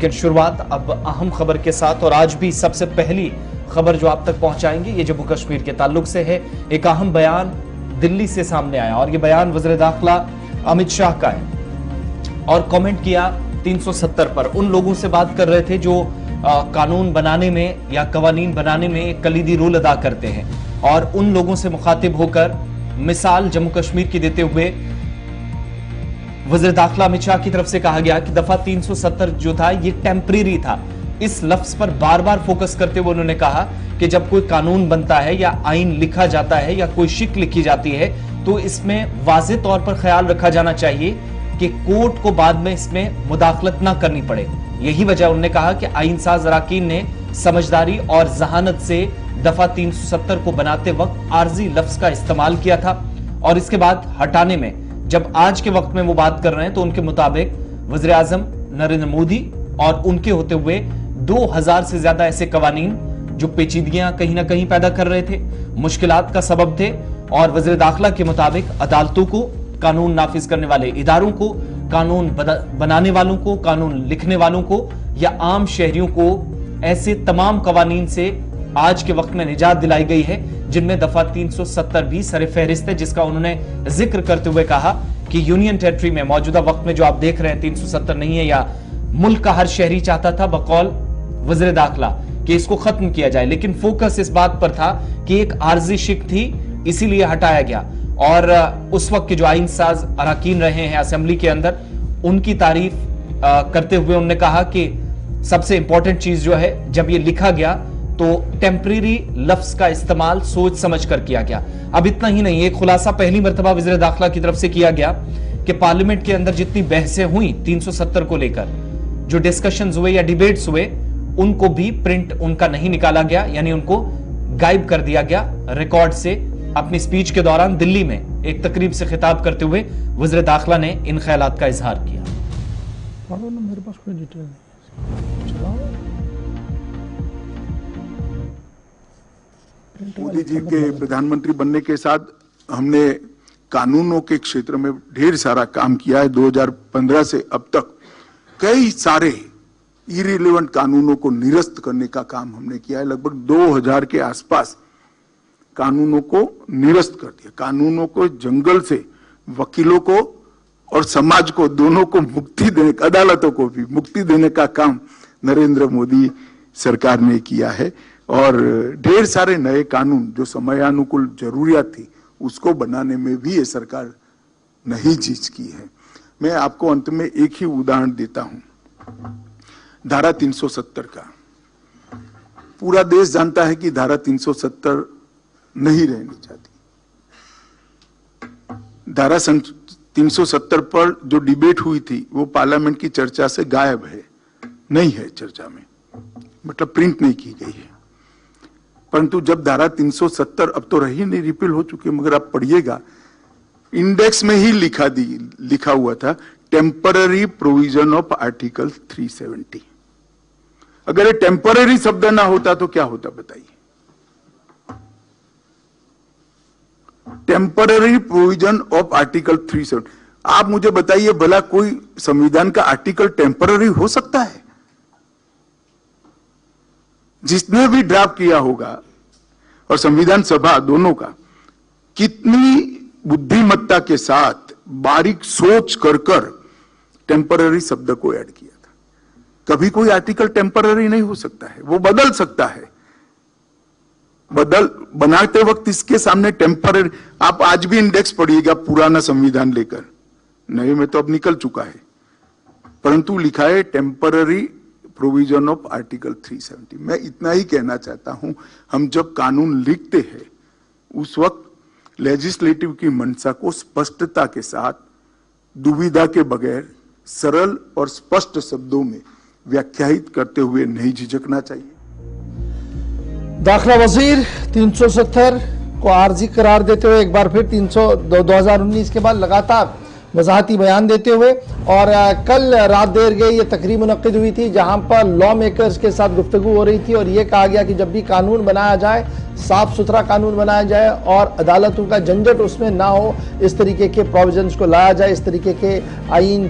लेकिन शुरुआत अब अहम खबर के साथ, और आज भी सबसे पहली खबर जो आप तक पहुंचाएंगे ये जम्मू कश्मीर के ताल्लुक से है। एक अहम बयान दिल्ली से सामने आया और ये बयान वज़ीर दाखिला अमित शाह का है और कमेंट किया 370 पर। उन लोगों से बात कर रहे थे जो कानून बनाने में या कवानीन बनाने में एक कलीदी रोल अदा करते हैं, और उन लोगों से मुखातिब होकर मिसाल जम्मू कश्मीर की देते हुए वज़ीर दाखिला अमित शाह की तरफ से कहा गया कि दफा 370 जो था ये टेम्परेरी था। इस लफ्ज पर बार बार फोकस करते हुए उन्होंने कहा कि जब कोई कानून बनता है या आइन लिखा जाता है या कोई शिक लिखी जाती है तो इसमें वाज़ेह तौर पर ख्याल रखा जाना चाहिए कि कोर्ट को बाद में इसमें मुदाखलत ना करनी पड़े। यही वजह उन्होंने कहा कि आइन साज अराकीन ने समझदारी और जहानत से दफा 370 को बनाते वक्त आर्जी लफ्ज का इस्तेमाल किया था, और इसके बाद हटाने में जब आज के वक्त में वो बात कर रहे हैं तो उनके मुताबिक वज़ीर आज़म नरेंद्र मोदी और उनके होते हुए 2000 से ज्यादा ऐसे कवानीन जो पेचीदगियां कहीं ना कहीं पैदा कर रहे थे, मुश्किलात का सबब थे, और वज़ीर दाखिला के मुताबिक अदालतों को, कानून नाफिज करने वाले इदारों को, कानून बनाने वालों को, कानून लिखने वालों को या आम शहरियों को ऐसे तमाम कवानीन से आज के वक्त में निजात दिलाई गई है जिनमें दफा 370 भी सरे फहरिस्त है, जिसका उन्होंने जिक्र करते हुए कहा कि यूनियन टेरिटरी में मौजूदा वक्त में जो आप देख रहे हैं 370 नहीं है, या मुल्क का हर शहरी चाहता था बकौल वज़ीर दाखिला कि इसको खत्म किया जाए, लेकिन फोकस इस बात पर था कि एक आर्जी शिक थी इसीलिए हटाया गया। और उस वक्त के जो आइन साज अराकीन रहे हैं असेंबली के अंदर, उनकी तारीफ करते हुए उन्होंने कहा कि सबसे इंपॉर्टेंट चीज जो है, जब ये लिखा गया तो टेम्परेरी लफ्ज का इस्तेमाल सोच समझ कर किया गया। अब इतना ही नहीं, एक खुलासा पहली मर्तबा वज़ीर दाखिला की तरफ से किया गया कि पार्लियामेंट के अंदर जितनी बहसें हुई 370 को लेकर, जो डिस्कशंस हुए या डिबेट्स हुए, उनको भी प्रिंट उनका नहीं निकाला गया, यानी उनको गायब कर दिया गया रिकॉर्ड से। अपनी स्पीच के दौरान दिल्ली में एक तकरीब से खिताब करते हुए वज़ीर दाखिला ने इन ख्यालात का इजहार किया। मेरे पास कोई डिटेल नहीं। मोदी जी के प्रधानमंत्री बनने के साथ हमने कानूनों के क्षेत्र में ढेर सारा काम किया है। 2015 से अब तक कई सारे इरिलेवेंट कानूनों को निरस्त करने का काम हमने किया है। लगभग 2000 के आसपास कानूनों को निरस्त कर दिया। कानूनों को जंगल से वकीलों को और समाज को दोनों को मुक्ति देने, अदालतों को भी मुक्ति देने का काम नरेंद्र मोदी सरकार ने किया है, और ढेर सारे नए कानून जो समयानुकूल जरूरियात थी उसको बनाने में भी ये सरकार नहीं झिझकी की है। मैं आपको अंत में एक ही उदाहरण देता हूं, धारा 370 का। पूरा देश जानता है कि धारा 370 नहीं रहनी चाहती। धारा 370 पर जो डिबेट हुई थी वो पार्लियामेंट की चर्चा से गायब है, नहीं है चर्चा में, मतलब प्रिंट नहीं की गई है। परंतु जब धारा 370 अब तो रही नहीं, रिपील हो चुकी है, मगर आप पढ़िएगा इंडेक्स में ही लिखा हुआ था टेम्पररी प्रोविजन ऑफ आर्टिकल 370। अगर ये टेम्पररी शब्द ना होता तो क्या होता बताइए। Temporary provision of article 370। आप मुझे बताइए भला कोई संविधान का आर्टिकल टेम्पररी हो सकता है? जिसने भी ड्राफ्ट किया होगा और संविधान सभा दोनों का कितनी बुद्धिमत्ता के साथ बारीक सोच कर टेम्पररी शब्द को ऐड किया था। कभी कोई आर्टिकल टेम्पररी नहीं हो सकता है, वो बदल सकता है। बनाते वक्त इसके सामने टेम्पररी, आप आज भी इंडेक्स पढ़िएगा पुराना संविधान लेकर, नए में तो अब निकल चुका है, परंतु लिखा है टेम्पररी प्रोविजन ऑफ आर्टिकल 370। मैं इतना ही कहना चाहता हूं, हम जब कानून लिखते हैं उस वक्त लेजिस्लेटिव की मंशा को स्पष्टता के साथ, दुविधा के बगैर, सरल और स्पष्ट शब्दों में व्याख्यायित करते हुए नहीं झिझकना चाहिए। दाखिला वजीर 370 को आर्जी करार देते हुए एक बार फिर 2019 के बाद लगातार वजाहती बयान देते हुए, और कल रात देर गई ये तकरीब मुनक्किद हुई थी जहां पर लॉ मेकर्स के साथ गुफ्तगू हो रही थी, और ये कहा गया कि जब भी कानून बनाया जाए साफ सुथरा कानून बनाया जाए और अदालतों का झंझट उसमें ना हो, इस तरीके के प्रोविजंस को लाया जाए, इस तरीके के आइन